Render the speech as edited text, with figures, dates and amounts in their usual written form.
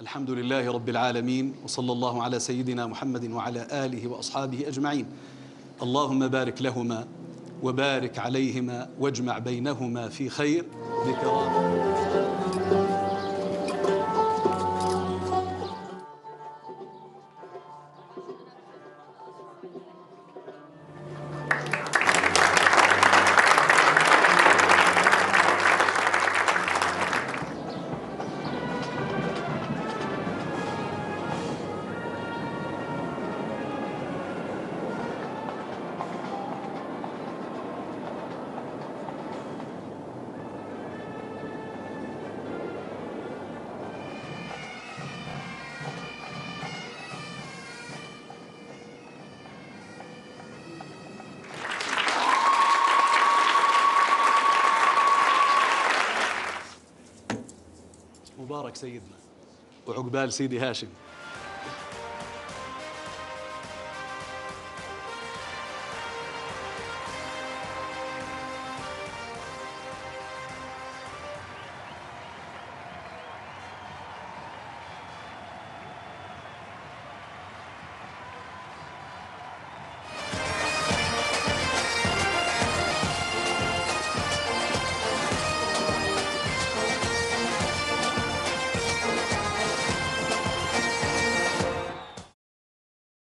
الحمد لله رب العالمين، وصلى الله على سيدنا محمد وعلى آله وأصحابه أجمعين. اللهم بارك لهما وبارك عليهما واجمع بينهما في خير بكرامة. مبارك سيدنا وعقبال سيدي هاشم.